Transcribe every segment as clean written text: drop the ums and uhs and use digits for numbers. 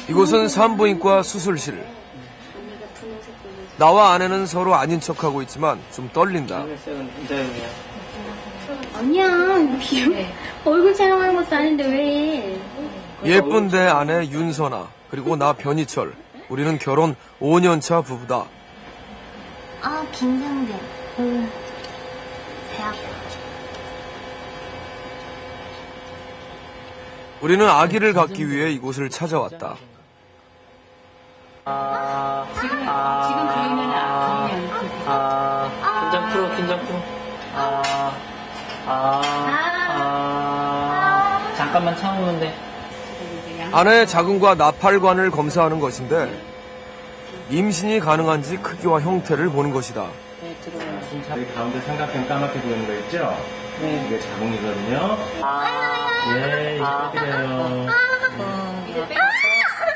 이곳은 산부인과 수술실. 나와 아내는 서로 아닌 척하고 있지만 좀 떨린다. 아니야, 얼굴 촬영하는 것도 아닌데 왜? 예쁜데 아내 윤선아, 그리고 나 변희철. 우리는 결혼 5년차 부부다. 아, 긴장돼. 배 아파. 우리는 아기를 갖기 위해 이곳을 찾아왔다. 지금 그러면 긴장 풀어. 잠깐만 참으면 돼. 아내의 자궁과 나팔관을 검사하는 것인데 임신이 가능한지 크기와 형태를 보는 것이다. 여기 가운데 삼각형 까맣게 보이는 거 있죠? 네. 이게 자궁이거든요. 예, 이렇게요.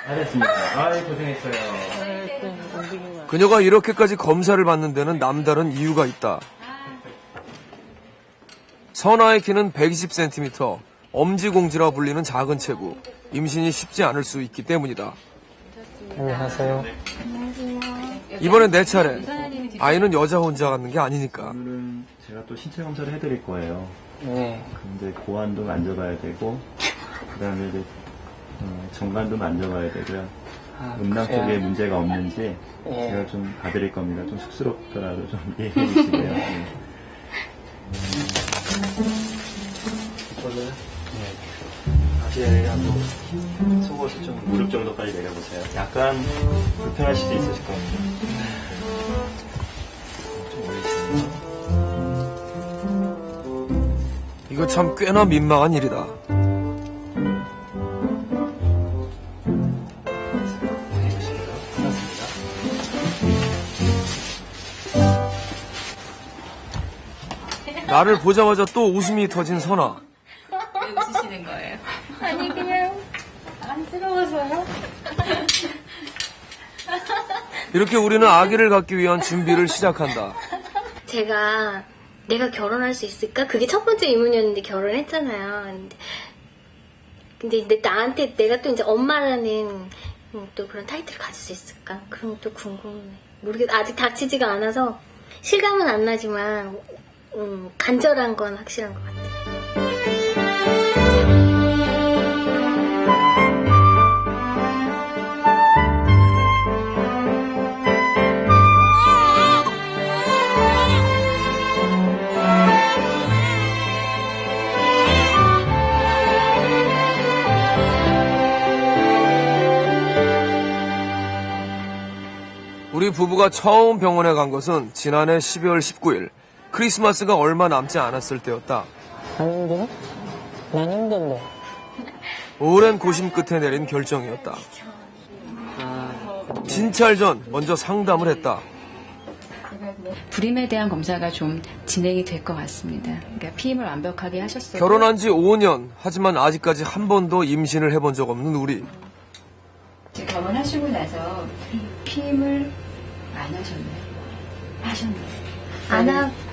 잘했습니다. 아이, 고생했어요. 그녀가 이렇게까지 검사를 받는 데는 남다른 이유가 있다. 선아의 키는 120cm, 엄지공지라 불리는 작은 체구. 임신이 쉽지 않을 수 있기 때문이다. 안녕하세요. 이번에 내 차례. 아이는 여자 혼자 갖는 게 아니니까. 오늘은 제가 또 신체 검사를 해드릴 거예요. 네. 근데 고환도 만져봐야 되고, 그 다음에 이제 정관도 만져봐야 되고요. 음낭 쪽에 문제가 없는지 제가 좀 봐드릴 겁니다. 좀 쑥스럽더라도 좀 이해해 주시고요. 네. 이거는 바지하고 속옷을 좀 무릎 정도까지 내려보세요. 약간 불편할 수도 있으실 것 같아요. 좀 올리시네요. 이거 참 꽤나 민망한 일이다. 나를 보자마자 또 웃음이 터진 선아. 왜 웃으시는 거예요? 아니, 그냥 안쓰러워서요. 이렇게 우리는 아기를 갖기 위한 준비를 시작한다. 내가 결혼할 수 있을까? 그게 첫 번째 의문이었는데 결혼했잖아요. 근데 나한테 내가 또 이제 엄마라는 또 그런 타이틀을 가질 수 있을까? 그런 것도 궁금해. 모르겠어. 아직 닥치지가 않아서 실감은 안 나지만 간절한 건 확실한 것 같아요. 우리 부부가 처음 병원에 간 것은 지난해 12월 19일. 크리스마스가 얼마 남지 않았을 때였다. 안 힘들어? 난 힘든데. 오랜 고심 끝에 내린 결정이었다. 진찰 전 먼저 상담을 했다. 불임에 대한 검사가 좀 진행이 될 것 같습니다. 그러니까 피임을 완벽하게 하셨어요. 결혼한 지 5년, 하지만 아직까지 한 번도 임신을 해본 적 없는 우리. 결혼하시고 나서 피임을 안 하셨나요? 하셨나요?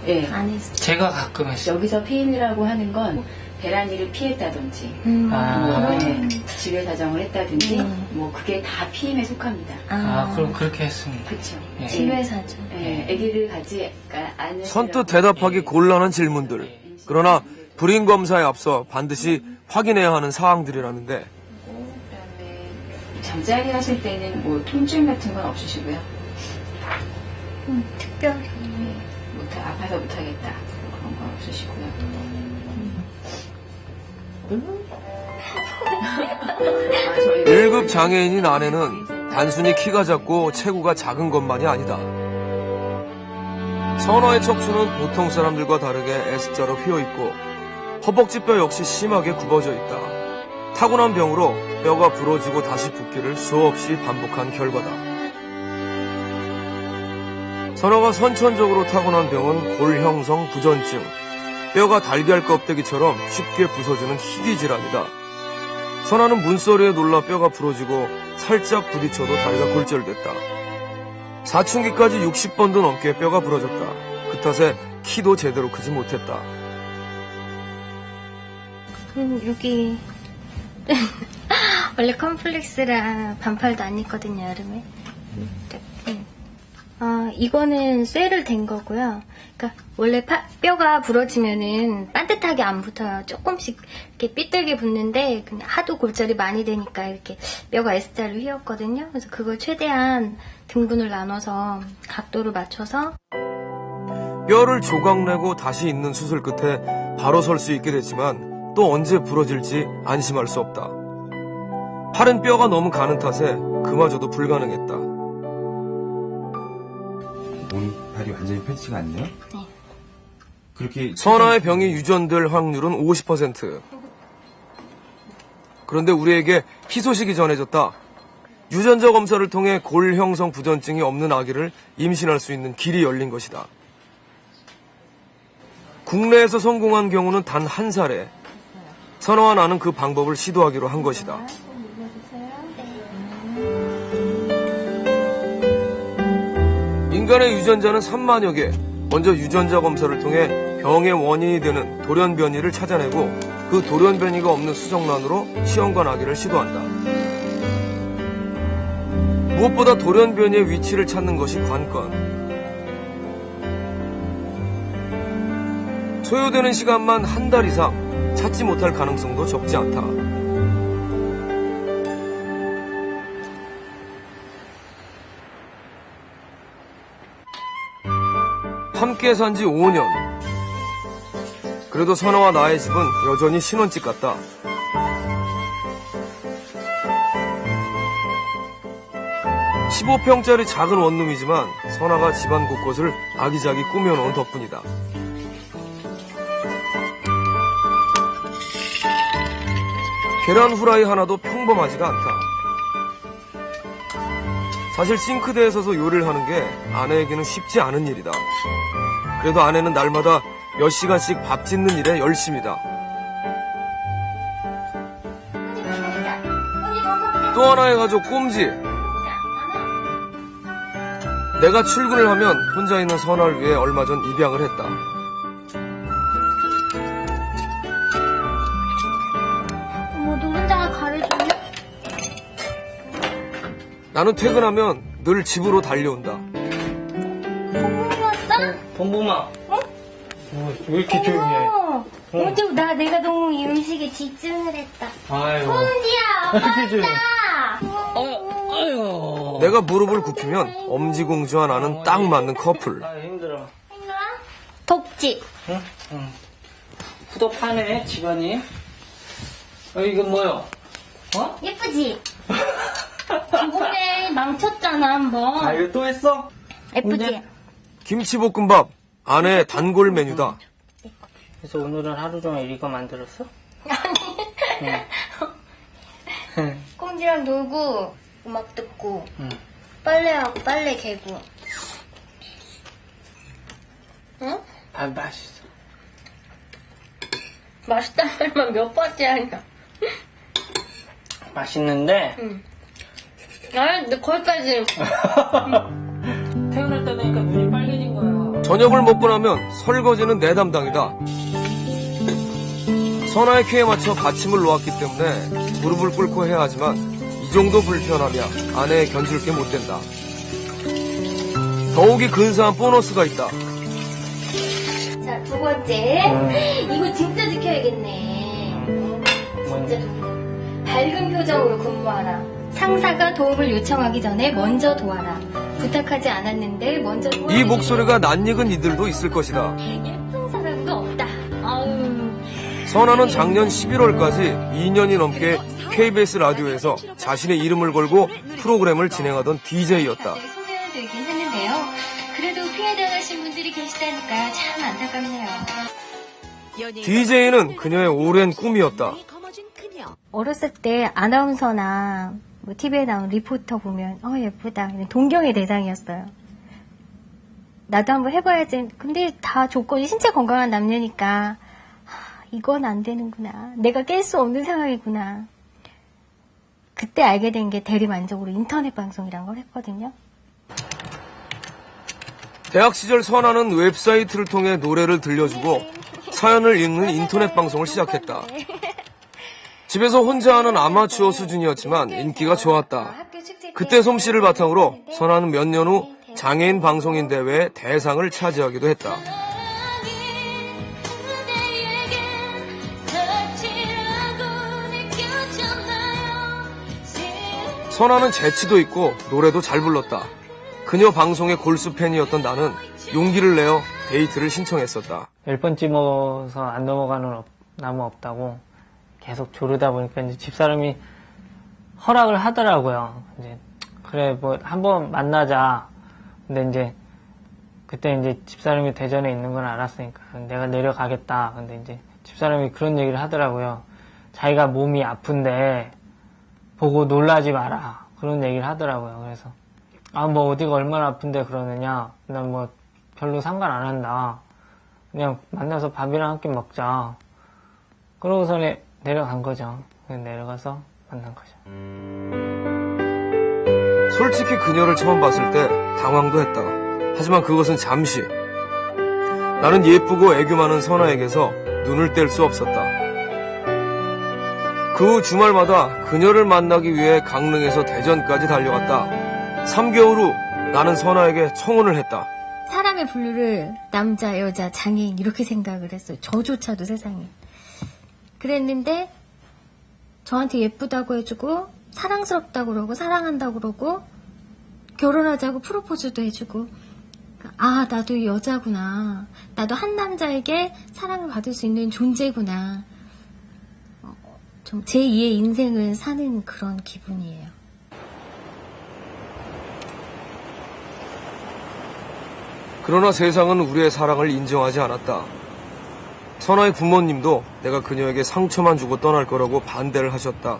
예. 안 했어. 제가 가끔 했어요. 여기서 피임이라고 하는 건 배란일을 피했다든지 네, 지뢰 사정을 했다든지 뭐 그게 다 피임에 속합니다. 그럼 그렇게 했습니다. 그렇죠. 예. 지뢰사죠. 예, 아기를 가지 않은 선뜻 대답하기 곤란한 질문들. 그러나 불임 검사에 앞서 반드시 확인해야 하는 사항들이라는데 그다음에 잠자리 하실 때는 뭐 통증 같은 건 없으시고요. 특별히. 아파서 못하겠다 그런 건 없으시고요. 저희가 1급 장애인인 아내는 단순히 키가 작고 체구가 작은 것만이 아니다. 선아의 척추는 보통 사람들과 다르게 S자로 휘어있고 허벅지뼈 역시 심하게 굽어져 있다. 타고난 병으로 뼈가 부러지고 다시 붓기를 수없이 반복한 결과다. 선아가 선천적으로 타고난 병은 골형성 부전증, 뼈가 달걀 껍데기처럼 쉽게 부서지는 희귀 질환이다. 선아는 문소리에 놀라 뼈가 부러지고 살짝 부딪혀도 다리가 골절됐다. 사춘기까지 60번도 넘게 뼈가 부러졌다. 그 탓에 키도 제대로 크지 못했다. 여기 원래 컴플렉스라 반팔도 안 입거든요, 여름에. 이거는 쇠를 댄 거고요. 그러니까 원래 뼈가 부러지면은 반듯하게 안 붙어요. 조금씩 이렇게 삐뚤게 붙는데 그냥 하도 골절이 많이 되니까 이렇게 뼈가 S자를 휘었거든요. 그래서 그걸 최대한 등분을 나눠서 각도를 맞춰서 뼈를 조각내고 다시 잇는 수술 끝에 바로 설 수 있게 됐지만 또 언제 부러질지 안심할 수 없다. 팔은 뼈가 너무 가는 탓에 그마저도 불가능했다. 오른팔이 완전히 펴지가 않네요? 네. 그렇게 선아의 병이 유전될 확률은 50%. 그런데 우리에게 희소식이 전해졌다. 유전자 검사를 통해 골형성 부전증이 없는 아기를 임신할 수 있는 길이 열린 것이다. 국내에서 성공한 경우는 단 한 사례. 선아와 나는 그 방법을 시도하기로 한 것이다. 인간의 유전자는 3만여 개. 먼저 유전자 검사를 통해 병의 원인이 되는 돌연변이를 찾아내고 그 돌연변이가 없는 수정란으로 시험관 아기를 시도한다. 무엇보다 돌연변이의 위치를 찾는 것이 관건. 소요되는 시간만 한 달 이상 찾지 못할 가능성도 적지 않다. 함께 산 지 5년. 그래도 선아와 나의 집은 여전히 신혼집 같다. (15평짜리) 작은 원룸이지만 선아가 집안 곳곳을 아기자기 꾸며놓은 덕분이다. 계란 후라이 하나도 평범하지가 않다. 사실 싱크대에 서서 요리를 하는 게 아내에게는 쉽지 않은 일이다. 그래도 아내는 날마다 몇 시간씩 밥 짓는 일에 열심이다. 또 하나의 가족 꼼지. 내가 출근을 하면 혼자 있는 선아를 위해 얼마 전 입양을 했다. 어머, 너 혼자 가르쳐줘? 나는 퇴근하면 늘 집으로 달려온다. 왔어? 범범아. 왜 이렇게 조용해? 어제 내가 너무 이 음식에 집중을 했다. 아이고. 꼼지야, 아유. 내가 무릎을 굽히면 엄지공주와 나는 딱 맞는 커플. 아, 힘들어. 덥지? 응. 후덥하네, 집안이. 이건 뭐요? 어? 예쁘지? 저번에 망쳤잖아, 한번. 이거 또 했어? 예쁘지? 김치볶음밥, 아내의 단골 메뉴다. 그래서 오늘은 하루 종일 이거 만들었어? 응. 꼼지랑 놀고, 음악 듣고, 응. 빨래하고, 빨래 개고. 응? 맛있어. 맛있다는 말만 몇 번째 하니까. 맛있는데, 응. 근데 거기까지. 태어났다 보니까 눈이 빨개진 거야. 저녁을 먹고 나면 설거지는 내 담당이다. 선아의 키에 맞춰 받침을 놓았기 때문에 무릎을 꿇고 해야 하지만 이 정도 불편하며 아내에 견줄 게 못 된다. 더욱이 근사한 보너스가 있다. 자, 두 번째. 이거 진짜 지켜야겠네. 진짜 밝은 표정으로 근무하라. 상사가 도움을 요청하기 전에 먼저 도와라. 부탁하지 않았는데 먼저 도와라. 이 목소리가 낯익은 이들도 있을 것이다. 예쁜 사람도 없다. 아유. 선아는 작년 11월까지 2년이 넘게 KBS 라디오에서 자신의 이름을 걸고 프로그램을 진행하던 DJ였다. 소개해드리긴 했는데요. 그래도 피해당하신 분들이 계시다니까 참 안타깝네요. DJ는 그녀의 오랜 꿈이었다. 어렸을 때 아나운서나 뭐 TV에 나온 리포터 보면 예쁘다. 동경의 대상이었어요. 나도 한번 해봐야지. 근데 다 조건이 신체 건강한 남녀니까 이건 안 되는구나. 내가 깰 수 없는 상황이구나. 그때 알게 된 게 대리만족으로 인터넷 방송이라는 걸 했거든요. 대학 시절 선아는 웹사이트를 통해 노래를 들려주고 사연을 읽는 인터넷 방송을 시작했다. 집에서 혼자 하는 아마추어 수준이었지만 인기가 좋았다. 그때 솜씨를 바탕으로 선아는 몇 년 후 장애인 방송인 대회에 대상을 차지하기도 했다. 선아는 재치도 있고 노래도 잘 불렀다. 그녀 방송의 골수 팬이었던 나는 용기를 내어 데이트를 신청했었다. 10번 찍어서 안 넘어가는 나무 없다고 계속 조르다 보니까 이제 집사람이 허락을 하더라고요. 이제 그래 뭐 한번 만나자. 근데 이제 그때 이제 집사람이 대전에 있는 건 알았으니까 내가 내려가겠다. 근데 이제 집사람이 그런 얘기를 하더라고요. 자기가 몸이 아픈데 보고 놀라지 마라. 그런 얘기를 하더라고요. 그래서 아 뭐 어디가 얼마나 아픈데 그러느냐. 난 뭐 별로 상관 안 한다. 그냥 만나서 밥이랑 한 끼 먹자. 그러고서 내려간 거죠. 그냥 내려가서 만난 거죠. 솔직히 그녀를 처음 봤을 때 당황도 했다. 하지만 그것은 잠시. 나는 예쁘고 애교 많은 선아에게서 눈을 뗄 수 없었다. 그 후 주말마다 그녀를 만나기 위해 강릉에서 대전까지 달려갔다. 3개월 후 나는 선아에게 청혼을 했다. 사람의 분류를 남자, 여자, 장애인 이렇게 생각을 했어요. 저조차도 세상에. 그랬는데 저한테 예쁘다고 해주고 사랑스럽다고 그러고 사랑한다고 그러고 결혼하자고 프로포즈도 해주고 아 나도 여자구나. 나도 한 남자에게 사랑을 받을 수 있는 존재구나. 좀 제2의 인생을 사는 그런 기분이에요. 그러나 세상은 우리의 사랑을 인정하지 않았다. 선아의 부모님도 내가 그녀에게 상처만 주고 떠날 거라고 반대를 하셨다.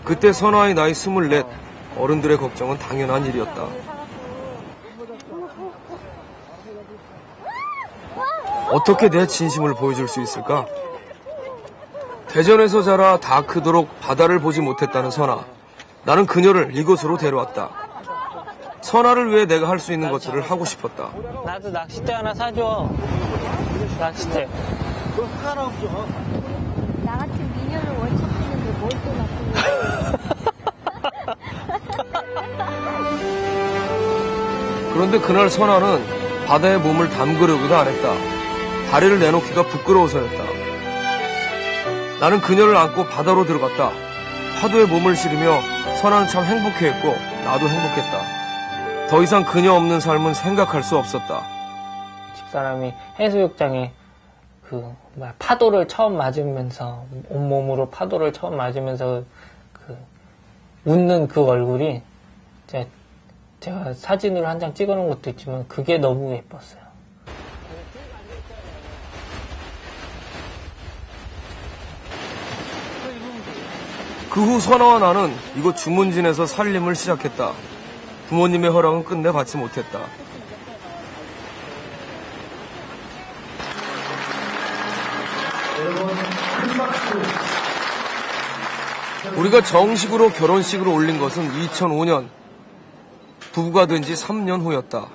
그때 선아의 나이 24, 어른들의 걱정은 당연한 일이었다. 어떻게 내 진심을 보여줄 수 있을까? 대전에서 자라 다 크도록 바다를 보지 못했다는 선아. 나는 그녀를 이곳으로 데려왔다. 선아를 위해 내가 할 수 있는 것들을 하고 싶었다. 나도 낚싯대 하나 사줘. 낚싯대. 나 같은 미녀를 원칙하는데 뭘 또 그런데 그날 선아는 바다에 몸을 담그려고도 안 했다. 다리를 내놓기가 부끄러워서였다. 나는 그녀를 안고 바다로 들어갔다. 파도에 몸을 실으며 선아는 참 행복해했고 나도 행복했다. 더 이상 그녀 없는 삶은 생각할 수 없었다. 집사람이 해수욕장에 파도를 처음 맞으면서 온몸으로 파도를 처음 맞으면서 웃는 그 얼굴이 제가 사진으로 한 장 찍어놓은 것도 있지만 그게 너무 예뻤어요. 그 후 선아와 나는 이곳 주문진에서 살림을 시작했다. 부모님의 허락은 끝내 받지 못했다. 우리가 정식으로 결혼식을 올린 것은 2005년. 부부가 된 지 3년 후였다.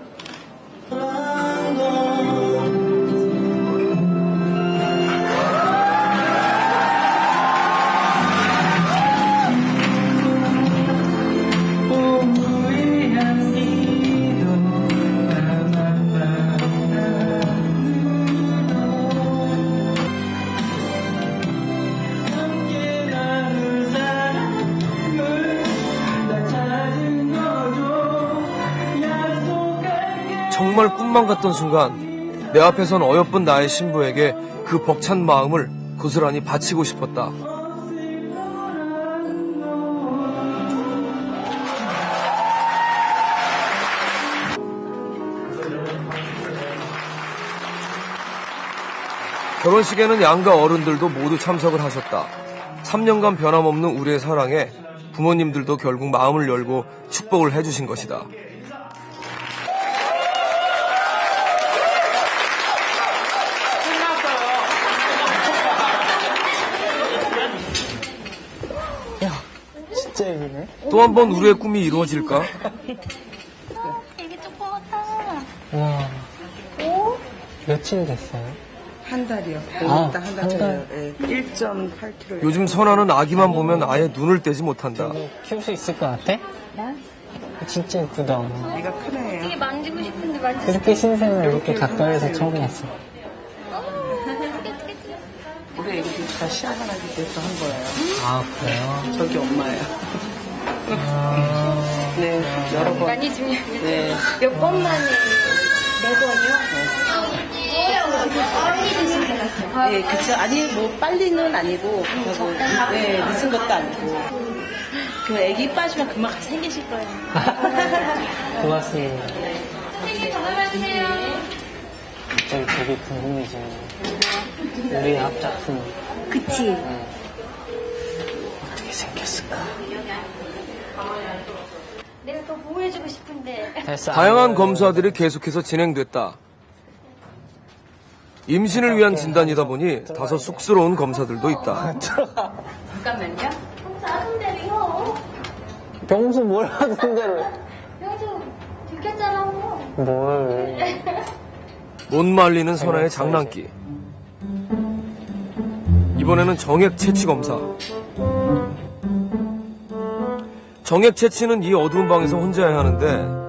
정말 꿈만 같던 순간 내 앞에 선 어여쁜 나의 신부에게 그 벅찬 마음을 고스란히 바치고 싶었다. 결혼식에는 양가 어른들도 모두 참석을 하셨다. 3년간 변함없는 우리의 사랑에 부모님들도 결국 마음을 열고 축복을 해주신 것이다. 진짜 예쁘네. 또 한 번 우리의 꿈이 이루어질까? 되게 조그맣다. 와. 며칠 됐어요? 한 달이요. 아, 일단 한 한 달. 달. 예, 1.8kg. 요즘 선아는 아기만 보면 아예 눈을 떼지 못한다. 이거 키울 수 있을 것 같아? 나? 진짜 예쁘다. 얘가 큰 애예요. 되게 만지고 싶은데 만지고 그렇게 신생을 이렇게 가까이서 처음 했어. 우리 애기들 다 시아가나기 위해서 한 거예요. 아, 그래요? 저기 엄마예요. 아, 네, 여러 번. 많이 주면 네. 몇 번 만에 4번이요? 예, 그쵸. 아니, 뭐, 빨리는 아니고, 그리고, 네, 늦은 것도 아니고. 그 애기 빠지면 금방 생기실 거예요. 고맙습니다. 갑자기 되게 궁금해지네. 우리 앞작품 그치. 어떻게 생겼을까? 내가 더 보호해주고 싶은데. 됐어. 다양한 검사들이 계속해서 진행됐다. 임신을 위한 진단이다 보니 다소 쑥스러운 검사들도 있다. 잠깐만요. 아는데 이거. 병수 뭘 하는 대로. 여기도 들켰잖아. 뭘. 못 말리는 선아의 장난기. 이번에는 정액 채취 검사. 정액 채취는 이 어두운 방에서 혼자 해야 하는데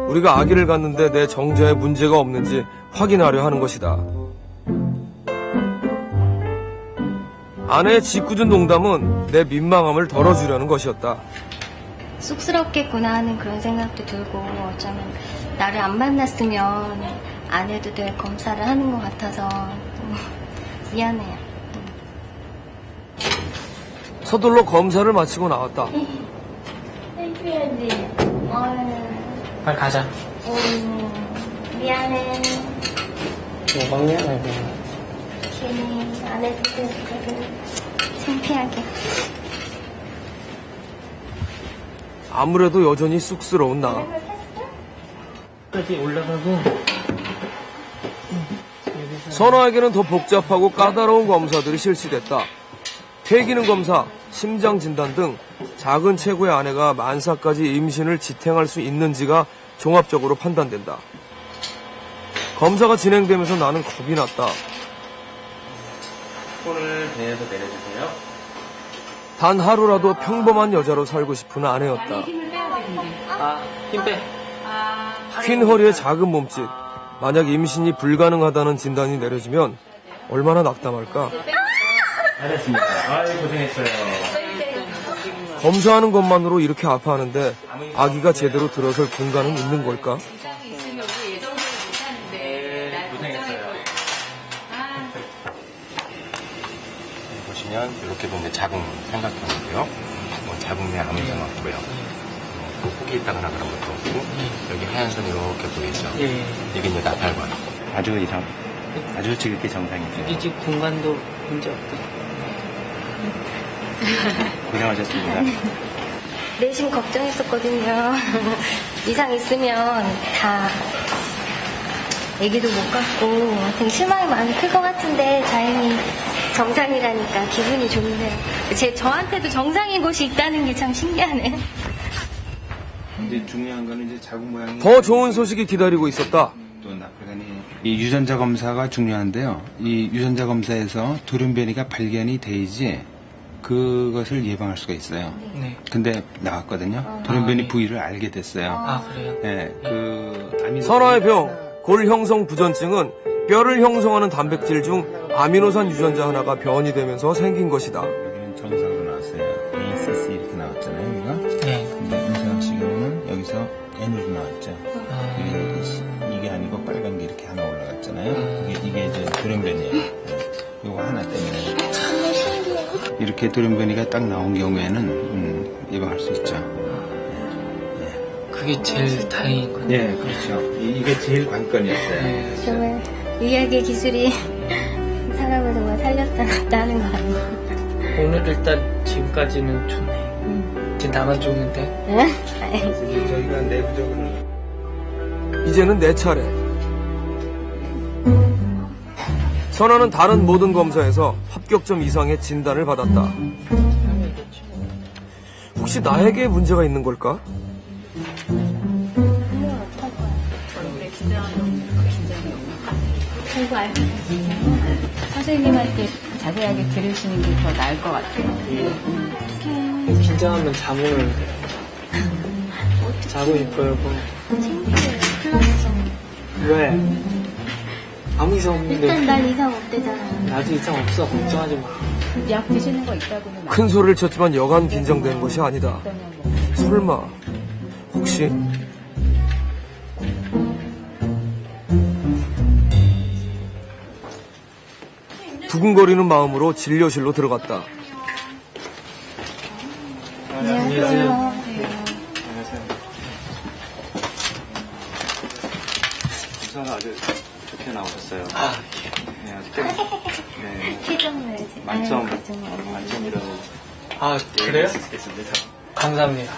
우리가 아기를 갖는데 내 정자에 문제가 없는지 확인하려 하는 것이다. 아내의 짓궂은 농담은 내 민망함을 덜어주려는 것이었다. 쑥스럽겠구나 하는 그런 생각도 들고 어쩌면 나를 안 만났으면 안 해도 될 검사를 하는 것 같아서 미안해요. 서둘러 검사를 마치고 나왔다. 해줘야지. 빨리 가자. 미안해. 뭐가 미안하게. 괜히 안 해도 되거든. 창피하게. 아무래도 여전히 쑥스러운 나. 여기 올라가고. 선아에게는 더 복잡하고 까다로운 검사들이 실시됐다. 폐기능 검사, 심장 진단 등 작은 체구의 아내가 만사까지 임신을 지탱할 수 있는지가 종합적으로 판단된다. 검사가 진행되면서 나는 겁이 났다. 손을 배에서 내려주세요. 단 하루라도 평범한 여자로 살고 싶은 아내였다. 아, 힘 빼. 휜 허리의 작은 몸짓. 만약 임신이 불가능하다는 진단이 내려지면 얼마나 낙담할까. 잘했습니다. 아이, 고생했어요. 검사하는 것만으로 이렇게 아파하는데 아기가 제대로 들어설 공간은 있는 걸까? 보시면 이렇게 보면 자궁 삼각형이고요. 자궁내 아무 이상 없고요. 폭이 있다거나 그런 것도 없고 여기 하얀 선 이렇게 보이죠? 예. 이게 이제 나팔관. 아주 지극히 정상이세요. 여기 집 공간도 문제 없고. 고생하셨습니다. 내심 걱정했었거든요. 이상 있으면 다 애기도 못 갖고 되게 실망이 많이 클 것 같은데 다행히 정상이라니까 기분이 좋네요. 저한테도 정상인 곳이 있다는 게 참 신기하네. 이제 중요한 거는 이제 자궁 모양이 더 좋은 소식이 기다리고 있었다. 또 나팔관이 이 유전자 검사가 중요한데요. 이 유전자 검사에서 돌연변이가 발견이 돼야지 그것을 예방할 수가 있어요. 네. 근데 나왔거든요. 돌연변이 네. 부위를 알게 됐어요. 아, 그래요? 네, 선아의 병, 골 형성 부전증은 뼈를 형성하는 단백질 중 아미노산 유전자 하나가 변이 되면서 생긴 것이다. 여기는 정상으로 나왔어요. ACC 이렇게 나왔잖아요, 여기가. 네. 근데 이상 시경우는 여기서 N으로 나왔죠. 아, 이게 아니고 빨간 게 이렇게 하나 올라갔잖아요. 이게 이제 돌연변이에요. 이거 하나 때문에. 이렇게 돌연변이가 딱 나온 경우에는 예방할 수 있죠. 그게 제일 다행인 거네. 네, 그렇죠. 이게 제일 관건이었어요. 정말 의학의 기술이 사람을 정말 살렸다 하는 거 아니에요? 오늘 일단 지금까지는 좋네. 이제 나만 좋은데. 응? 저희가 내부적으로 이제는 내 차례. 선아는 다른 모든 검사에서 합격점 이상의 진단을 받았다. 혹시 나에게 문제가 있는 걸까? 보고 알고 선생님한테 자세하게 들으시는 게 더 나을 것 같아요. 긴장하면 자고 싶어요. 왜? 아무 이상 없는데. 일단 난 이상 없대잖아. 나도 이상 없어. 걱정하지 마. 약 드시는 거 있다고는 큰 소리를 쳤지만 여간 긴장된 것이 아니다. 설마 혹시 두근거리는 마음으로 진료실로 들어갔다. 안녕하세요. 검사가 아주 좋게 나오셨어요. 네, 아주 네, 표정을 만점이라고 아, 그래요? 있겠습니다. 감사합니다.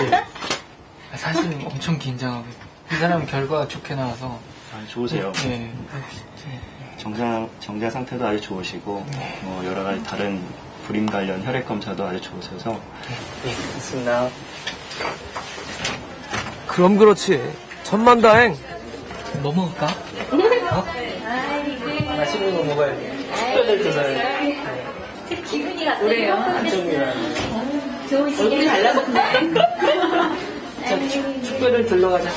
예. 사실 엄청 긴장하고 이 사람 결과가 좋게 나와서 좋으세요. 예. 정자 상태도 아주 좋으시고 뭐 여러 가지 다른 불임 관련 혈액 검사도 아주 좋으셔서 예, 좋습니다. 그럼 그렇지. 천만다행. 뭐 먹을까? 어? 맛있는 거 먹어야 돼. 특별히 드셔야 기분이 갑자기 그래요. 얼굴이 달라붙네. 특별히 들러가자.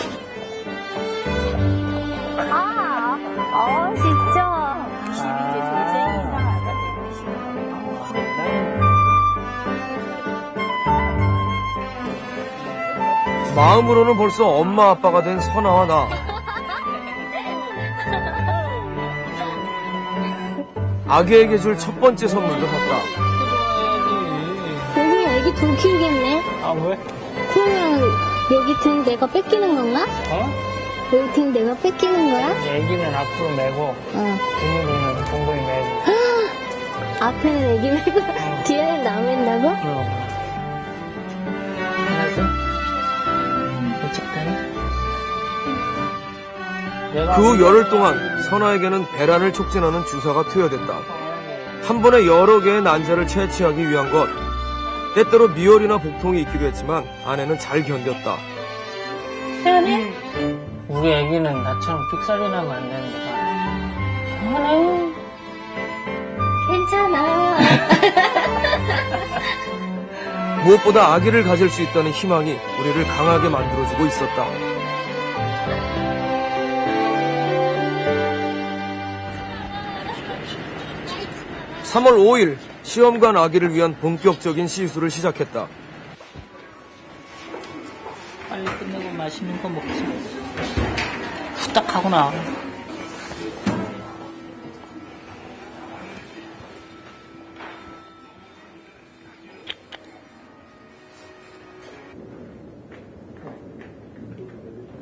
진짜. 마음으로는 벌써 엄마 아빠가 된 선아와 나. 아기에게 줄 첫 번째 선물도 샀다. 여기 애기 둘 키우겠네. 아, 왜? 그러면 여기 등 내가 뺏기는 건가? 어? 여기 등 내가 뺏기는 거야? 애기는 앞으로 메고 등으로는 동공이 메고. 앞에는 애기 메고 뒤에는 나 맨다고? 알았어? 어쨌든 그 열흘 동안 선아에게는 배란을 촉진하는 주사가 투여됐다. 한 번에 여러 개의 난자를 채취하기 위한 것. 때때로 미열이나 복통이 있기도 했지만 아내는 잘 견뎠다. 우리 애기는 나처럼 삑사리 나면 안 되는데. 괜찮아. 무엇보다 아기를 가질 수 있다는 희망이 우리를 강하게 만들어주고 있었다. (3월 5일) 시험관 아기를 위한 본격적인 시술을 시작했다. 빨리 끝내고 맛있는 거 먹자. 후딱 하고 나와.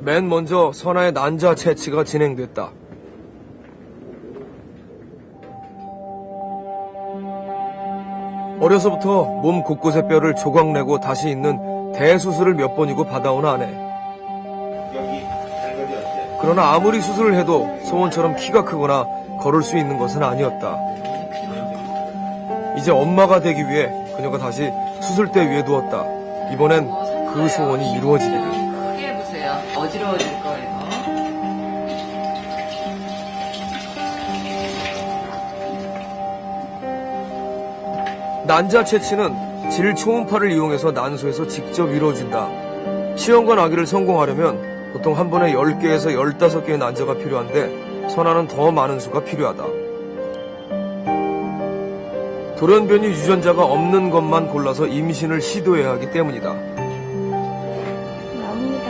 맨 먼저 선아의 난자 채취가 진행됐다. 어려서부터 몸 곳곳의 뼈를 조각내고 다시 있는 대수술을 몇 번이고 받아온 아내. 그러나 아무리 수술을 해도 소원처럼 키가 크거나 걸을 수 있는 것은 아니었다. 이제 엄마가 되기 위해 그녀가 다시 수술대 위에 누웠다. 이번엔 그 소원이 이루어지기를. 크게 해보세요. 어지러워질 거예요. 난자 채취는 질 초음파를 이용해서 난소에서 직접 이루어진다. 시험관 아기를 성공하려면 보통 한 번에 10개에서 15개의 난자가 필요한데 선아는 더 많은 수가 필요하다. 돌연변이 유전자가 없는 것만 골라서 임신을 시도해야 하기 때문이다. 나옵니다.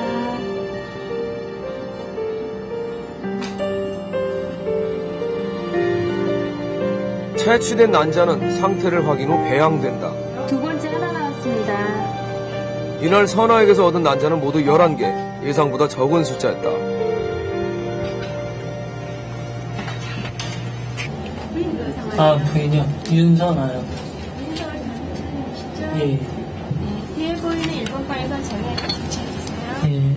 채취된 난자는 상태를 확인 후 배양된다. 두 번째 하나 나왔습니다. 이날 선아에게서 얻은 난자는 모두 11개, 예상보다 적은 숫자였다. 아, 부인이요? 윤선아요. 예. 뒤에 보이는 일본과에서 전에 주차해주세요. 예.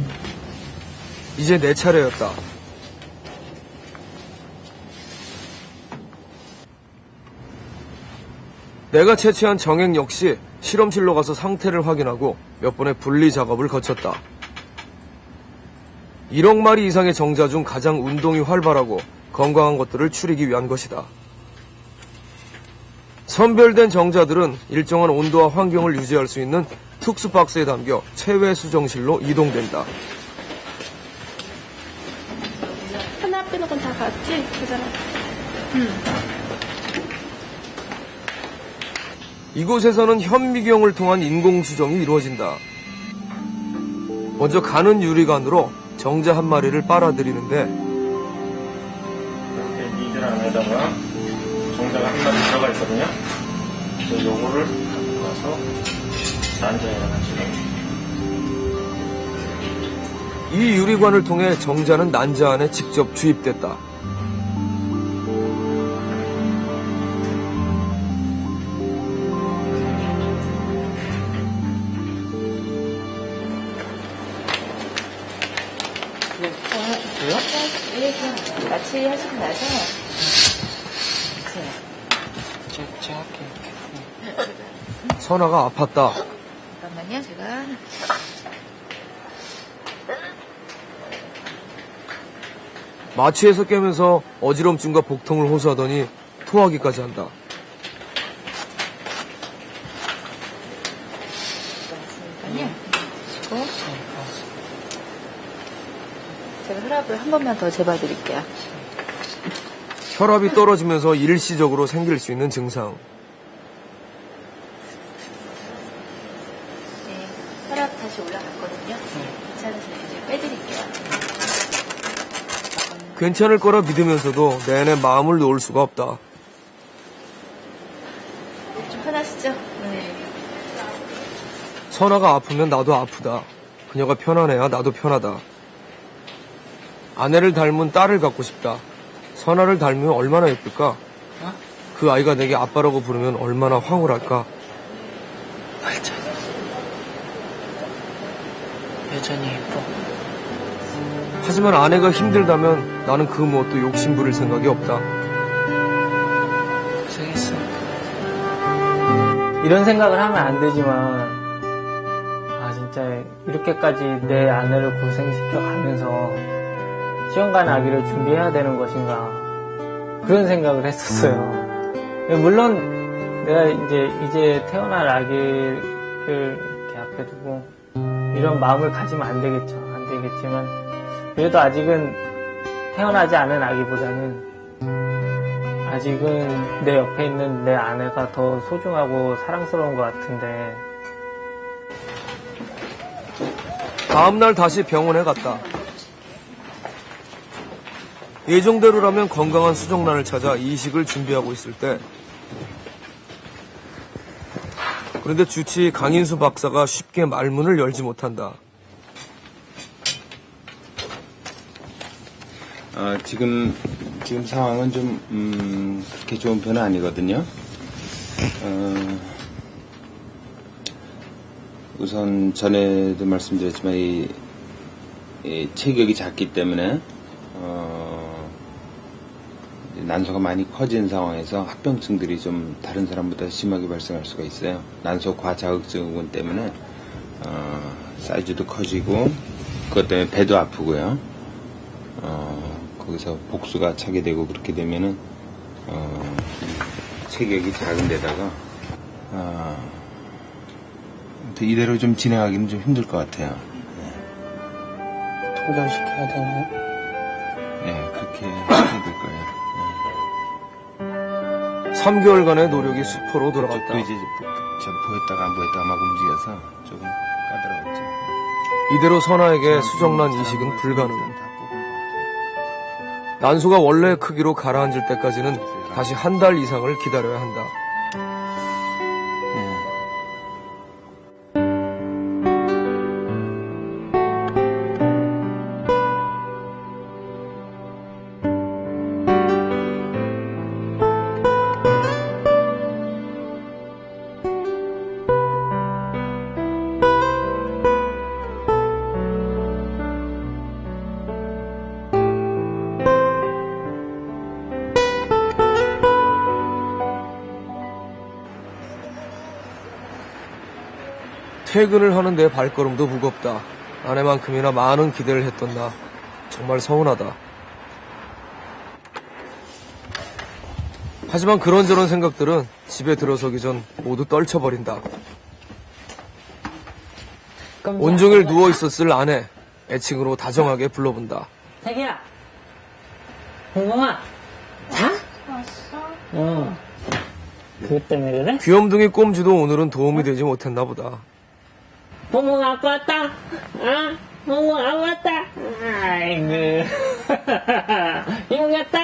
이제 내 차례였다. 내가 채취한 정액 역시 실험실로 가서 상태를 확인하고 몇 번의 분리 작업을 거쳤다. 1억 마리 이상의 정자 중 가장 운동이 활발하고 건강한 것들을 추리기 위한 것이다. 선별된 정자들은 일정한 온도와 환경을 유지할 수 있는 특수 박스에 담겨 체외 수정실로 이동된다. 하나 빼는 건 다 같이 그잖아. 이곳에서는 현미경을 통한 인공수정이 이루어진다. 먼저 가는 유리관으로 정자 한 마리를 빨아들이는데 이렇게 니들 안에다가 정자가 한 마리 들어가 있거든요. 그래서 요거를 갖고 가서 난자에다 같이 넣어요. 이 유리관을 통해 정자는 난자 안에 직접 주입됐다. 같이 하시고 나서 제가 할게요. 선아가 아팠다. 잠깐만요, 제가. 마취해서 깨면서 어지럼증과 복통을 호소하더니 토하기까지 한다. 그리고 제가 혈압을 한 번만 더 재봐드릴게요. 혈압이 떨어지면서 일시적으로 생길 수 있는 증상. 네, 혈압 다시 올라갔거든요. 괜찮으세요? 이제 빼드릴게요. 괜찮을 거라 믿으면서도 내내 마음을 놓을 수가 없다. 좀 편하시죠? 네. 선아가 아프면 나도 아프다. 그녀가 편안해야 나도 편하다. 아내를 닮은 딸을 갖고 싶다. 선아를 닮으면 얼마나 예쁠까? 그 아이가 내게 아빠라고 부르면 얼마나 황홀할까? 여전히 예뻐. 하지만 아내가 힘들다면 나는 그 무엇도 욕심 부릴 생각이 없다. 고생했어. 이런 생각을 하면 안 되지만, 진짜 이렇게까지 내 아내를 고생시켜 가면서 시험관 아기를 준비해야 되는 것인가, 그런 생각을 했었어요. 물론 내가 이제 태어날 아기를 이렇게 앞에 두고 이런 마음을 가지면 안 되겠지만 그래도 아직은 태어나지 않은 아기보다는 아직은 내 옆에 있는 내 아내가 더 소중하고 사랑스러운 것 같은데. 다음날 다시 병원에 갔다. 예정대로라면 건강한 수정란을 찾아 이식을 준비하고 있을 때, 그런데 주치 강인수 박사가 쉽게 말문을 열지 못한다. 지금 상황은 좀 그렇게 좋은 편은 아니거든요. 우선 전에도 말씀드렸지만 이 체격이 작기 때문에 난소가 많이 커진 상황에서 합병증들이 좀 다른 사람보다 심하게 발생할 수가 있어요. 난소 과자극증후군 때문에 사이즈도 커지고 그것 때문에 배도 아프고요. 거기서 복수가 차게 되고 그렇게 되면은 체격이 작은 데다가 이대로 좀 진행하기는 좀 힘들 것 같아요. 통정시켜야 되나요? 네, 그렇게 해야 될 거예요. 3개월간의 노력이 수포로 돌아갔다. 또 이제 보였다가 안 보였다가 막 움직여서 조금 까다로웠죠. 이대로 선아에게 수정란 이식은 불가능. 난소가 원래 크기로 가라앉을 때까지는 다시 한 달 이상을 기다려야 한다. 퇴근을 하는 내 발걸음도 무겁다. 아내만큼이나 많은 기대를 했던 나 정말 서운하다. 하지만 그런저런 생각들은 집에 들어서기 전 모두 떨쳐버린다. 온종일 누워 있었을 아내, 애칭으로 다정하게 불러본다. 태기야, 공공아, 자? 왔어? 응. 그것 때문에 그래? 귀염둥이 꼼지도 오늘은 도움이 되지 못했나 보다. 공공 아빠 왔다. 아, 공공 아빠 왔다. 아이고. 이모 왔다.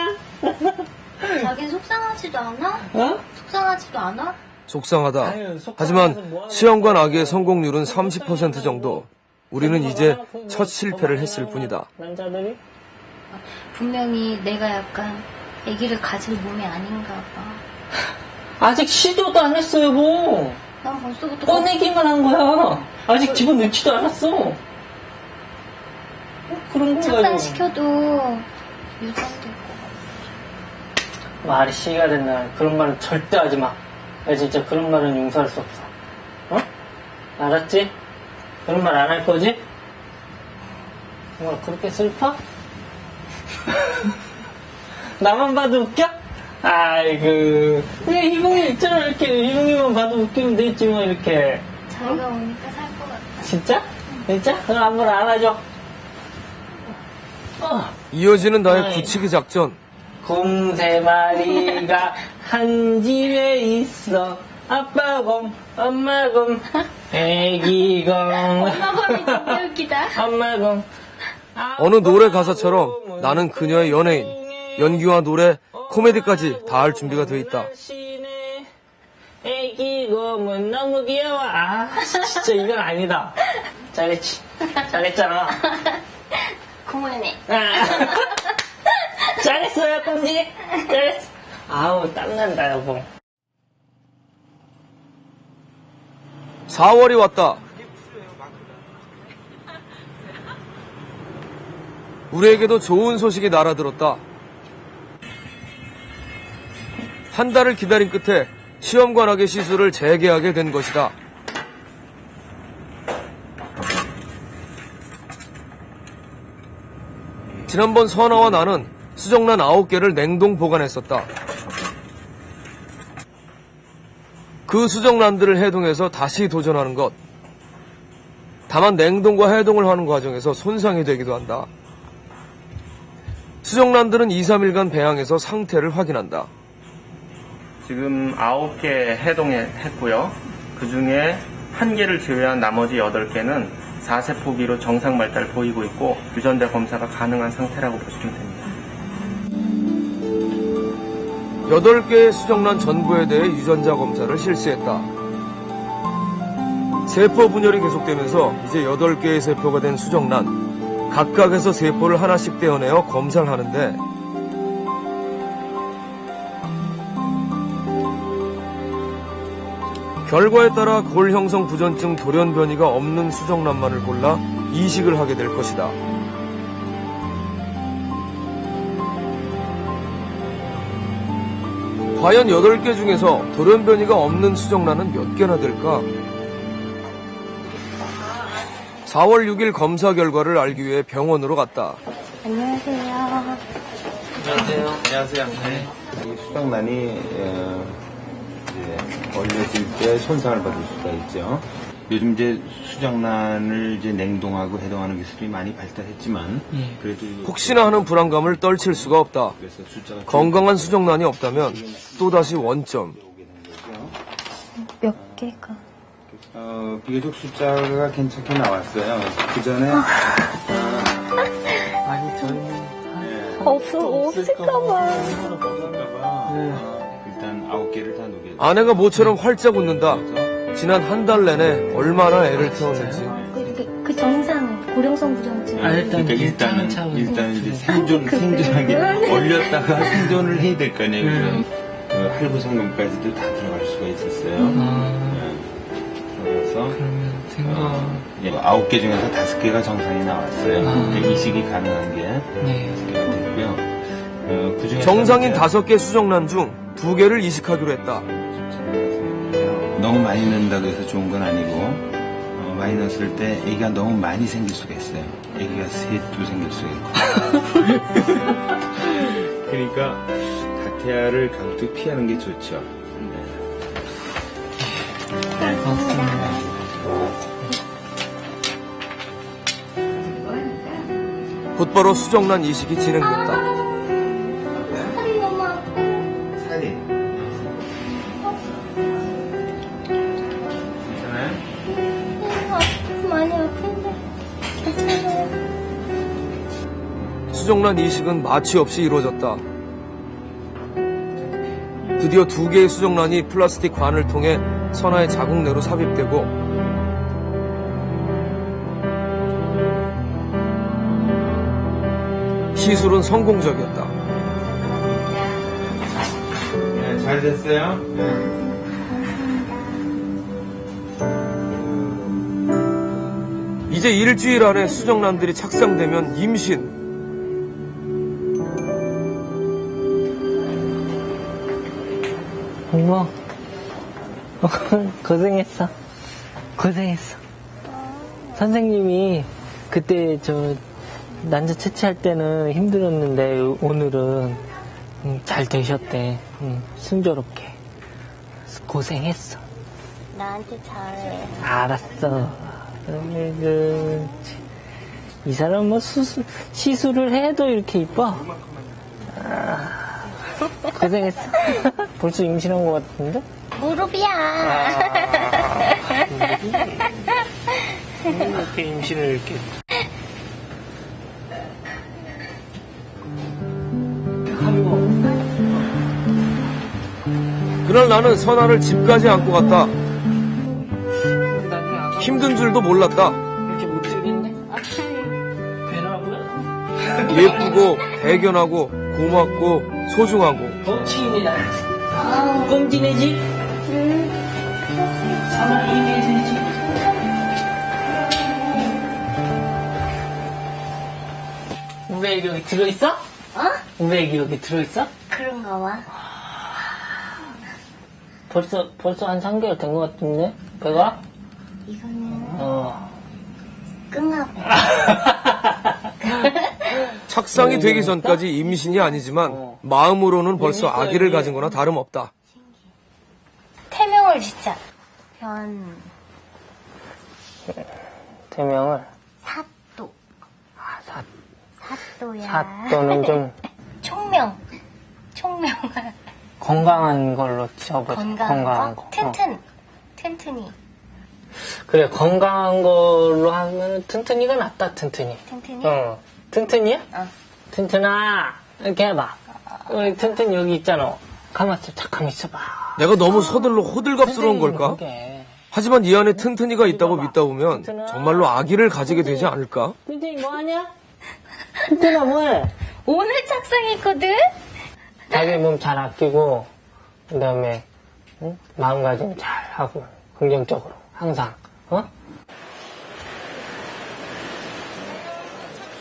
자긴 속상하지도 않아? 어? 속상하지도 않아? 속상하다. 아유, 속상해서 하지만 뭐하는 시험관 거야. 아기의 성공률은 30% 정도. 우리는 이제 첫 실패를 했을 뿐이다. 남자들이? 분명히 내가 약간 아기를 가질 몸이 아닌가 봐. 아직 시도도 안 했어요, 뭐. 난 벌써부터 꺼내기만 한 거야. 아직 집어넣지도 않았어. 그런 거야. 착상시켜도 유산될 것 같아. 말이 시가 된다. 그런 말은 절대 하지 마. 나 진짜 그런 말은 용서할 수 없어. 어? 알았지? 그런 말 안 할 거지? 정말 그렇게 슬퍼? 나만 봐도 웃겨? 아이고. 그냥 희봉이 있잖아, 이렇게. 희봉이만 봐도 웃기면 되지, 뭐, 이렇게. 자기가 오니까 살 것 같아. 진짜? 진짜? 그럼 한번 안아줘. 이어지는 나의 아이. 굳히기 작전. 곰 3마리가 한 집에 있어. 아빠 곰, 엄마 곰, 애기 곰. 엄마 곰이 진짜 웃기다. 엄마 곰. 어느 노래 가사처럼 나는 그녀의 연예인, 연기와 노래, 코미디까지 다 할 준비가 돼 있다. 애기 곰은 너무 귀여워. 아, 진짜 이건 아니다. 잘했지. 잘했잖아. 고마네. 아. 잘했어요, 꼼지. 잘했어. 아우, 땀난다, 여보. 4월이 왔다. 우리에게도 좋은 소식이 날아들었다. 한 달을 기다린 끝에 시험관학의 시술을 재개하게 된 것이다. 지난번 선아와 나는 수정란 9개를 냉동 보관했었다. 그 수정란들을 해동해서 다시 도전하는 것. 다만 냉동과 해동을 하는 과정에서 손상이 되기도 한다. 수정란들은 2, 3일간 배양해서 상태를 확인한다. 지금 9개 해동했고요. 그 중에 1개를 제외한 나머지 8개는 4세포기로 정상 발달을 보이고 있고 유전자 검사가 가능한 상태라고 보시면 됩니다. 8개의 수정란 전부에 대해 유전자 검사를 실시했다. 세포 분열이 계속되면서 이제 8개의 세포가 된 수정란, 각각에서 세포를 하나씩 떼어내어 검사를 하는데 결과에 따라 골 형성 부전증 돌연 변이가 없는 수정란만을 골라 이식을 하게 될 것이다. 과연 8개 중에서 돌연 변이가 없는 수정란은 몇 개나 될까? 4월 6일 검사 결과를 알기 위해 병원으로 갔다. 안녕하세요. 안녕하세요. 이 수정란이 이제 얼렸을 때 손상을 받을 수가 있죠. 요즘 이제 수정란을 이제 냉동하고 해동하는 기술이 많이 발달했지만 그래도 혹시나 하는 불안감을 떨칠 수가 없다. 그래서 숫자가 건강한 수정란이 없다면 또다시 원점. 몇 개가? 비교적 숫자가 괜찮게 나왔어요. 그 전에 아니, 저희는. 없을까봐. 일단 9개를 다 녹여. 아내가 모처럼 활짝 웃는다. 지난 한 달 내내 얼마나 애를 태웠는지. 그 정상은 고령성 부전증. 일단, 그러니까 일단은 이제 생존하게 얼렸다가 생존을 해야 될 거 아니에요. 그래서 그 할부 성금까지도 다 들어갈 수가 있었어요. 그래서 그러면 9개 중에서 5개가 정상이 나왔어요. 그러니까 이식이 가능한 게 5개가 됐고요. 그중에 정상인 5개 수정란 중 2개를 이식하기로 했다. 너무 많이 넣는다고 해서 좋은 건 아니고 많이 넣었을 때 애기가 너무 많이 생길 수가 있어요. 애기가 셋도 생길 수가 있고. 그러니까 다 대화를 강투 피하는 게 좋죠. 곧바로 수정란 이식이 진행됐다. 살이 너무 아파. 살이. 괜찮아요? 많이 아픈데. 괜찮아요. 수정란 이식은 마취 없이 이루어졌다. 드디어 2개의 수정란이 플라스틱 관을 통해 선아의 자궁 내로 삽입되고 시술은 성공적이었다. 네, 잘 됐어요? 이제 일주일 안에 수정란들이 착상되면 임신. 어머, 고생했어. 고생했어. 선생님이 그때 난자 채취할 때는 힘들었는데 오늘은 잘 되셨대. 순조롭게. 고생했어. 나한테 잘해. 알았어. 이 사람 뭐 시술을 해도 이렇게 이뻐? 고생했어. 벌써 임신한 것 같은데? 무릎이야. 이렇게 임신을 이렇게. 그날 나는 선아를 집까지 안고 갔다. 힘든 줄도 몰랐다. 이렇게 못 들겠네? 배나고요? 예쁘고 대견하고 고맙고 소중하고 뻥치입니다. 껌지네지? 사마 이메지지? 우리 애기 여기 들어있어? 어? 우리 애기 여기 들어있어? 그런가 봐. 벌써 한 3개월 된 것 같은데? 배가? 이거는 끙아. 착상이 되기 전까지 임신이 아니지만 마음으로는 벌써 아기를 가진 거나 다름없다. 태명을 짓자. 대명을? 사또. 사또야. 사또는 좀 총명. 건강한 걸로 지어보자. 건강한 거. 튼튼이. 그래, 건강한 걸로 하면 튼튼이가 낫다, 튼튼이. 튼튼이? 튼튼이야? 튼튼아, 이렇게 해봐. 튼튼 여기 있잖아. 가만 있어, 잠깐 있어봐. 내가 너무 서둘러 호들갑스러운 걸까? 그게. 하지만 이 안에 튼튼이가 있다고 믿다 보면 정말로 아기를 가지게 되지 않을까? 튼튼이 뭐하냐? 튼튼아 뭐해? 오늘 착상했거든? 자기 몸 잘 아끼고, 그 다음에, 마음가짐 잘 하고, 긍정적으로, 항상,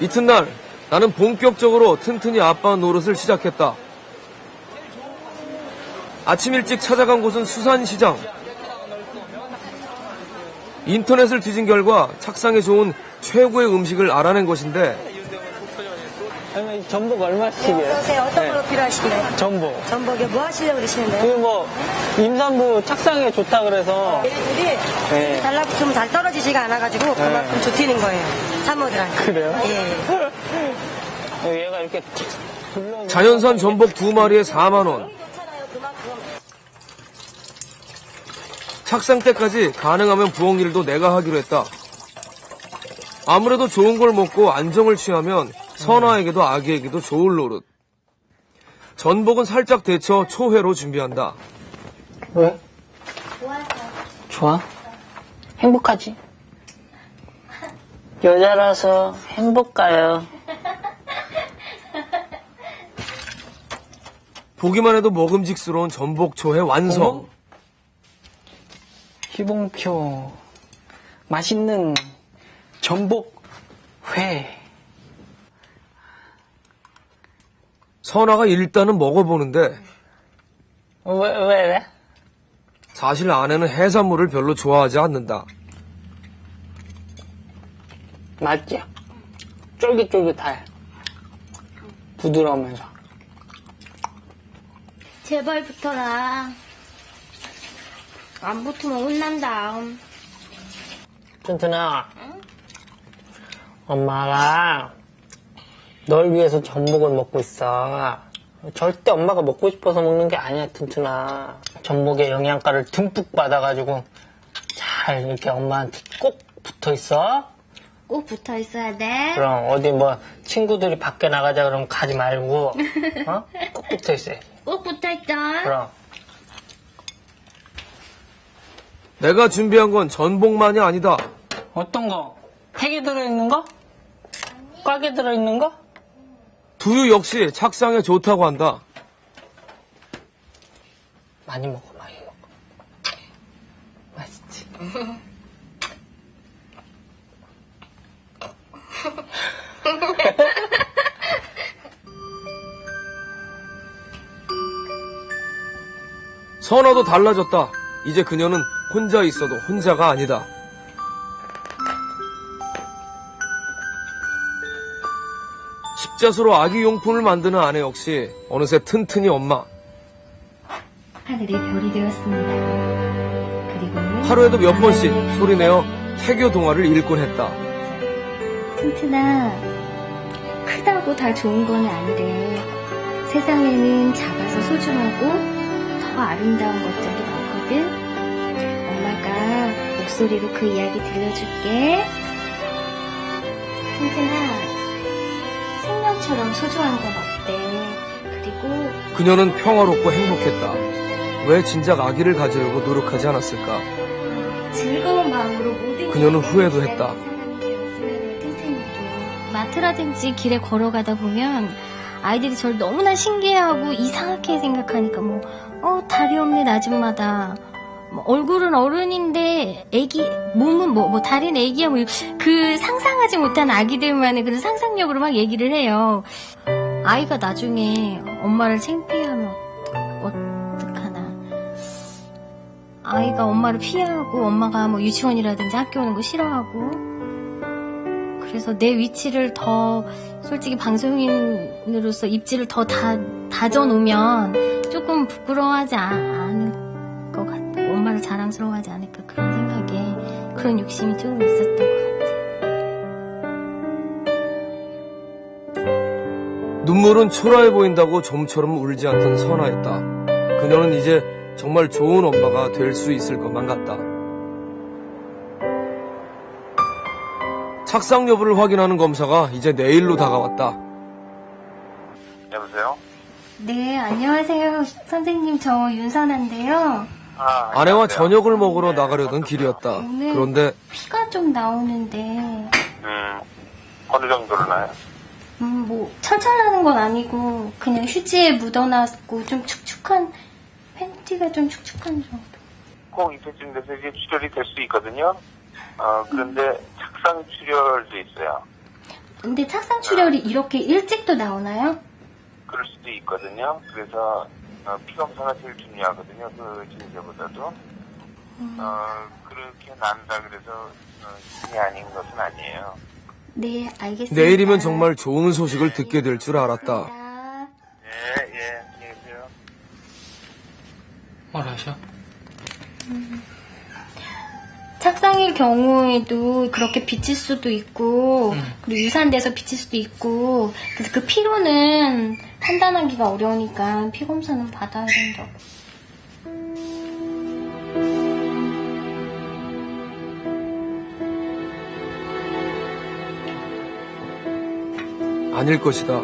이튿날 나는 본격적으로 튼튼이 아빠 노릇을 시작했다. 아침 일찍 찾아간 곳은 수산시장. 인터넷을 뒤진 결과 착상에 좋은 최고의 음식을 알아낸 것인데 전복 얼마씩이에요? 그러세요. 어떤 걸로 필요하시길래? 전복. 전복에 뭐 하시려고 그러시는데요? 그 임산부 착상에 좋다 그래서. 얘들이 네. 달라붙으면 잘 떨어지지가 않아가지고 그만큼 좋다는 거예요. 산모들한테. 그래요? 예. 얘가 이렇게 자연산 전복 2마리에 4만원. 착상 때까지 가능하면 부엌일도 내가 하기로 했다. 아무래도 좋은 걸 먹고 안정을 취하면 선아에게도 아기에게도 좋을 노릇. 전복은 살짝 데쳐 초회로 준비한다. 왜? 좋아? 행복하지? 여자라서 행복가요. 보기만 해도 먹음직스러운 전복 초회 완성. 희봉표 맛있는 전복회. 선아가 일단은 먹어보는데 왜? 사실 아내는 해산물을 별로 좋아하지 않는다. 맛있지? 쫄깃쫄깃해. 부드러우면서. 제발 붙어라. 안 붙으면 혼난다. 튼튼아, 엄마가 널 위해서 전복을 먹고 있어. 절대 엄마가 먹고 싶어서 먹는 게 아니야, 튼튼아. 전복에 영양가를 듬뿍 받아가지고 잘 이렇게 엄마한테 꼭 붙어 있어. 꼭 붙어 있어야 돼. 그럼 어디 뭐 친구들이 밖에 나가자 그러면 가지 말고, 어? 꼭 붙어 있어야지. 꼭 붙어 있어. 그럼. 내가 준비한 건 전복만이 아니다. 어떤 거? 팩에 들어있는 거? 꽉에 들어있는 거? 두유 역시 착상에 좋다고 한다. 많이 먹어, 많이 먹어. 맛있지? 선아도 달라졌다. 이제 그녀는 혼자 있어도 혼자가 아니다. 십자수로 아기 용품을 만드는 아내 역시 어느새 튼튼이 엄마. 하늘의 별이 되었습니다. 그리고는 하루에도 몇 번씩 소리내어 태교 동화를 읽곤 했다. 튼튼아, 크다고 다 좋은 건 아니래. 세상에는 작아서 소중하고 더 아름다운 것들도 많거든. 엄마가 목소리로 그 이야기 들려줄게. 튼튼아, 생명처럼 소중한 건 어때? 그리고 그녀는 평화롭고 행복했다. 왜 진작 아기를 가지려고 노력하지 않았을까? 즐거운 마음으로 모든 그녀는 후회도 했다. 마트라든지 길에 걸어가다 보면 아이들이 저를 너무나 신기해하고 이상하게 생각하니까 다리 없는 아줌마다. 얼굴은 어른인데 애기 몸은 다리는 애기야 그 상상하지 못한 아기들만의 그런 상상력으로 막 얘기를 해요. 아이가 나중에 엄마를 창피하면 어떡하나. 아이가 엄마를 피하고 엄마가 유치원이라든지 학교 오는 거 싫어하고. 그래서 내 위치를 더 솔직히 방송인으로서 입지를 더 다져놓으면 조금 부끄러워하지 않을 것 같고 엄마를 자랑스러워하지 않을까 그런 생각에 그런 욕심이 조금 있었던 것 같아요. 눈물은 초라해 보인다고 좀처럼 울지 않던 선아였다. 그녀는 이제 정말 좋은 엄마가 될 수 있을 것만 같다. 착상 여부를 확인하는 검사가 이제 내일로 다가왔다. 여보세요? 네, 안녕하세요. 선생님, 저 윤선아인데요. 아내와 저녁을 먹으러 나가려던 길이었다. 오늘 그런데 피가 좀 나오는데 어느 정도로 나요? 철철 나는 건 아니고 그냥 휴지에 묻어놨고 좀 축축한 팬티가 좀 축축한 정도. 꼭 이때쯤 돼서 이제 출혈이 될 수 있거든요. 그런데 착상 출혈도 있어요. 근데 착상 출혈이 이렇게 일찍도 나오나요? 그럴 수도 있거든요. 그래서 피 검사가 제일 중요하거든요. 그 진료보다도. 그렇게 난다 그래서 신이 아닌 것은 아니에요. 네, 알겠습니다. 내일이면 정말 좋은 소식을 듣게 될 줄 알았다. 예, 안녕히 계세요. 뭐라 하셔? 착상일 경우에도 그렇게 비칠 수도 있고 그리고 유산돼서 비칠 수도 있고 그래서 그 피로는 판단하기가 어려우니까 피 검사는 받아야 된다고. 아닐 것이다.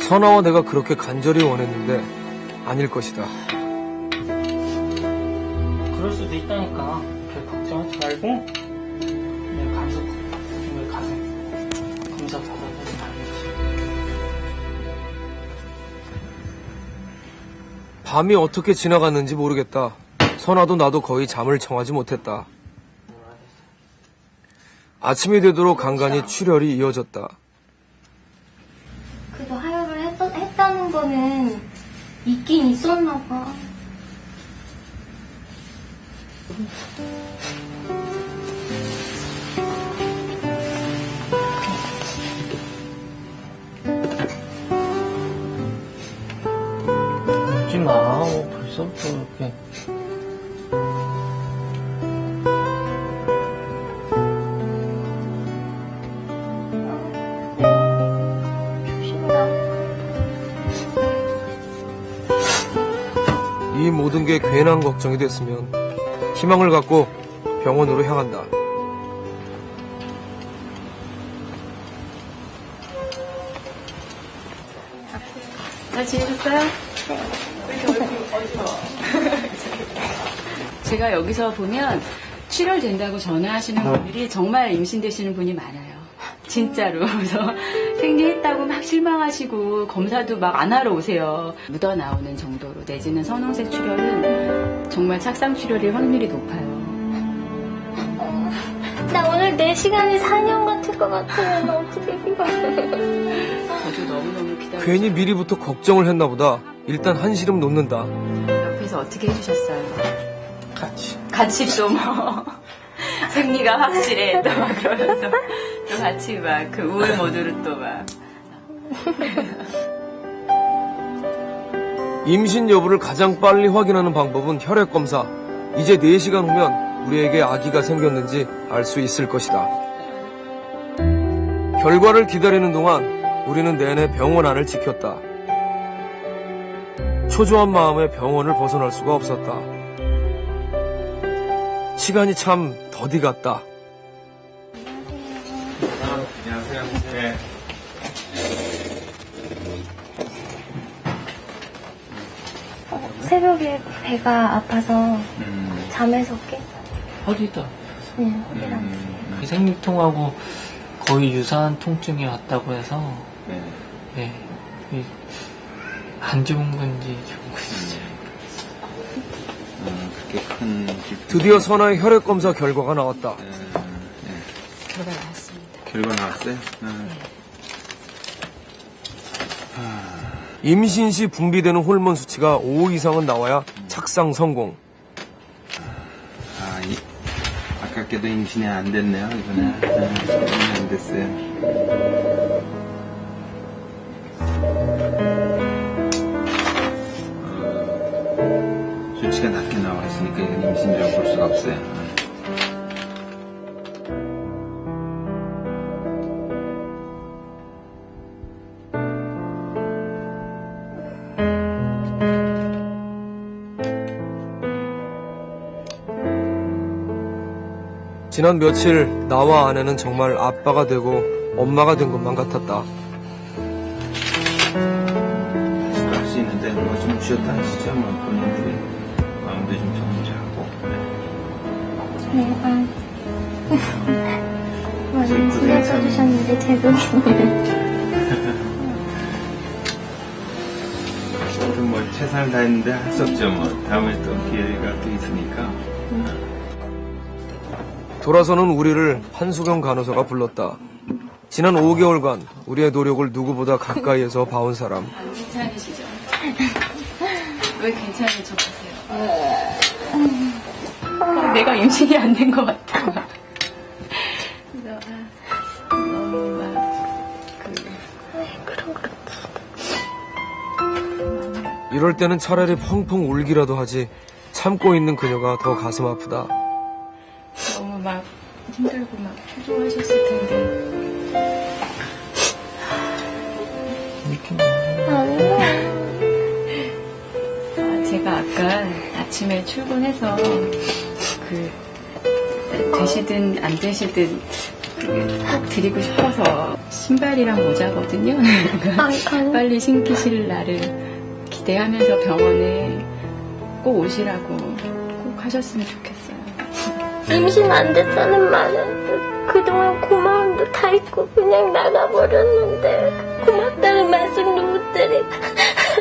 선아와 내가 그렇게 간절히 원했는데 아닐 것이다. 그럴 수도 있다니까. 별 걱정하지 말고 내일 가서 검사 받아보면 알겠지. 밤이 어떻게 지나갔는지 모르겠다. 선아도 나도 거의 잠을 청하지 못했다. 아침이 되도록 간간히 출혈이 이어졌다. 그래도 하혈을 했다는 거는 있긴 있었나 봐. 울지 마. 벌써부터 이렇게. 이 모든 게 괜한 걱정이 됐으면 희망을 갖고 병원으로 향한다. 잘 지내셨어요? 제가 여기서 보면 출혈된다고 전화하시는 분들이 정말 임신되시는 분이 많아요. 진짜로. 그래서 생리했다고 막 실망하시고 검사도 막 안 하러 오세요. 묻어나오는 정도로 내지는 선홍색 출혈은 정말 착상출혈일 확률이 높아요. 나 오늘 4시간이 4년 같을 것 같아요. 어떻게 이거. 저도 너무너무 기다리고 괜히 미리부터 걱정을 했나 보다. 일단 한시름 놓는다. 옆에서 어떻게 해주셨어요? 같이 또 뭐 생리가 확실해 또 막 그러면서 또 같이 막 그 우울 모드로 또 막 임신 여부를 가장 빨리 확인하는 방법은 혈액 검사. 이제 4시간 후면 우리에게 아기가 생겼는지 알 수 있을 것이다. 결과를 기다리는 동안 우리는 내내 병원 안을 지켰다. 초조한 마음에 병원을 벗어날 수가 없었다. 시간이 참 더디 같다. 안녕하세요. 네. 새벽에 배가 아파서 잠에서 깨. 어디다? 그냥 허리랑. 그 생리통하고 거의 유사한 통증이 왔다고 해서 네. 안 좋은 건지 좋은 건지. 그렇게 큰 드디어 선아의 혈액 검사 결과가 나왔다. 결과 나왔습니다. 결과 나왔어요? 임신 시 분비되는 호르몬 수치가 5 이상은 나와야 착상 성공. 아깝게도 임신이 안 됐네요. 이번에 안 됐어요. 수치가 낮게 나와 있으니까 이건 임신이라고 볼 수가 없어요. 지난 며칠 나와 아내는 정말 아빠가 되고 엄마가 된 것만 같았다. 할 수 있는데 뭐 좀 쉬었다 하시죠. 뭐 본인들이 마음도 좀 정리하고. 많이 신경 써주셨는데 죄송해요. 아무튼 뭐 최선을 다했는데 할 수 없죠. 뭐 다음에 또 기회가 또 있으니까. 돌아서는 우리를 한수경 간호사가 불렀다. 지난 5개월간 우리의 노력을 누구보다 가까이에서 봐온 사람. 괜찮으시죠? 왜 괜찮은 척하세요? 내가 임신이 안 된 것 같아. 그래서 너무 이럴 때는 차라리 펑펑 울기라도 하지 참고 있는 그녀가 더 가슴 아프다. 너무 막 힘들고 막 초조하셨을 텐데. 제가 아까 아침에 출근해서 되시든 안 되시든 꼭 드리고 싶어서 신발이랑 모자거든요. 빨리 신기실 날을 기대하면서 병원에 꼭 오시라고 꼭 하셨으면 좋겠어요. 임신 안 됐다는 말은 그동안 고마운 도 다 있고 그냥 나가버렸는데 고맙다는 말씀도 못 드리고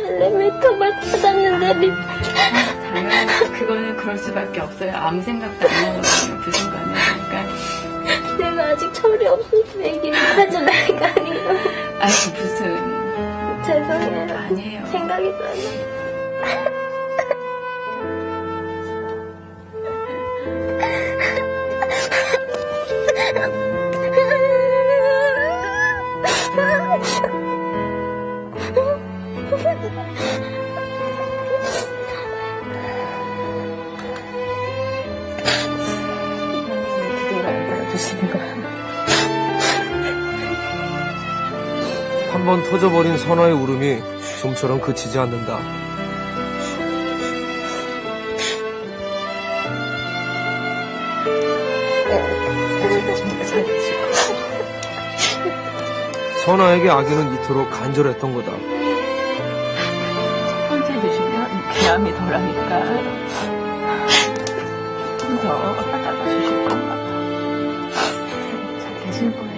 엘리베이터만 찾았는데 당연히 그거는 그럴 수밖에 없어요. 아무 생각도 안 나거든요. 그 순간에. 그러니까 내가 아직 철이 없어서 얘기를 하지 말까 아니에요. 아니 무슨 죄송해요. 아니에요. 생각이 나요. 한번 터져버린 선아의 울음이 좀처럼 그치지 않는다. 선아에게 아기는 이토록 간절했던 거다. 첫 번째 주시면 귀함이 덜하니까 조금 더 하다가 주실 것 같아요. 잘 계실 거예요?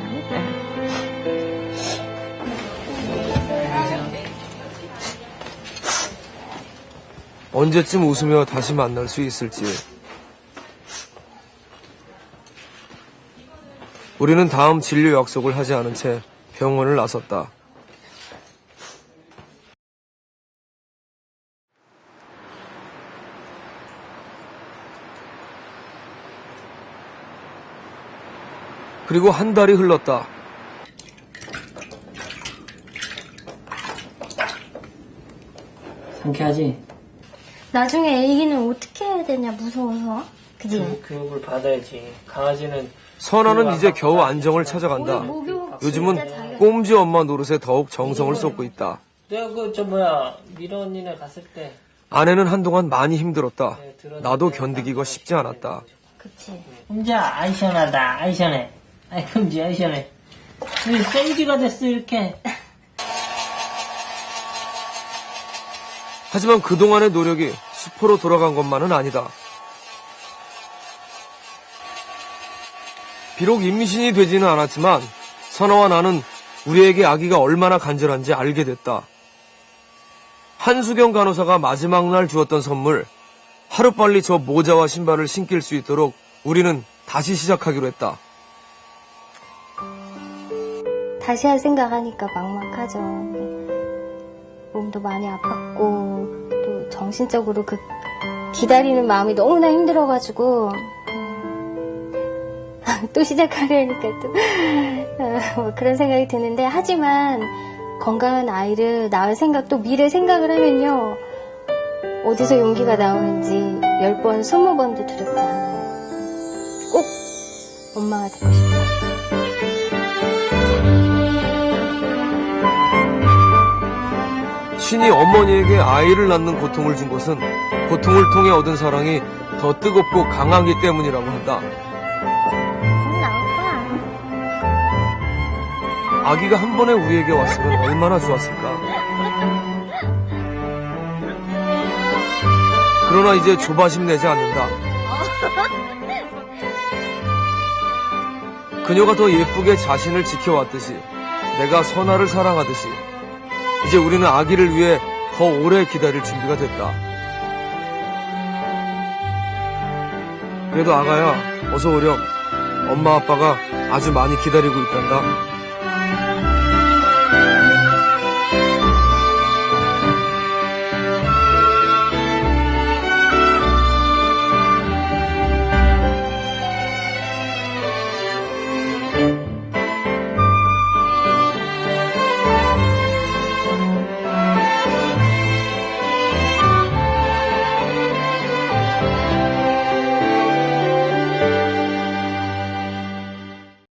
언제쯤 웃으며 다시 만날 수 있을지. 우리는 다음 진료 약속을 하지 않은 채 병원을 나섰다. 그리고 한 달이 흘렀다. 상쾌하지? 나중에 애기는 어떻게 해야 되냐 무서워서. 그지? 교육을 받아야지. 강아지는 선아는 이제 겨우 안정을 찾아간다. 요즘은 꼼지 엄마 노릇에 더욱 정성을 쏟고 있다. 내가 미러 언니네 갔을 때 아내는 한동안 많이 힘들었다. 나도 견디기가 쉽지 않았다. 그치. 꼼지야, 아이 시원하다. 아이 시원해. 아이 꼼지, 아이 시원해. 우리 생쥐가 됐어 이렇게. 하지만 그동안의 노력이 수포로 돌아간 것만은 아니다. 비록 임신이 되지는 않았지만 선아와 나는 우리에게 아기가 얼마나 간절한지 알게 됐다. 한수경 간호사가 마지막 날 주었던 선물, 하루빨리 저 모자와 신발을 신길 수 있도록 우리는 다시 시작하기로 했다. 다시 할 생각하니까 막막하죠. 몸도 많이 아팠고 또 정신적으로 그 기다리는 마음이 너무나 힘들어가지고 또 시작하려니까 또 뭐 그런 생각이 드는데, 하지만 건강한 아이를 낳을 생각, 또 미래 생각을 하면요, 어디서 용기가 나오는지 10번, 20번도 두렵지 않아요. 꼭 엄마가 되고 싶어요. 신이 어머니에게 아이를 낳는 고통을 준 것은 고통을 통해 얻은 사랑이 더 뜨겁고 강하기 때문이라고 한다. 아기가 한 번에 우리에게 왔으면 얼마나 좋았을까. 그러나 이제 조바심 내지 않는다. 그녀가 더 예쁘게 자신을 지켜왔듯이, 내가 선아를 사랑하듯이, 이제 우리는 아기를 위해 더 오래 기다릴 준비가 됐다. 그래도 아가야, 어서 오렴. 엄마 아빠가 아주 많이 기다리고 있단다.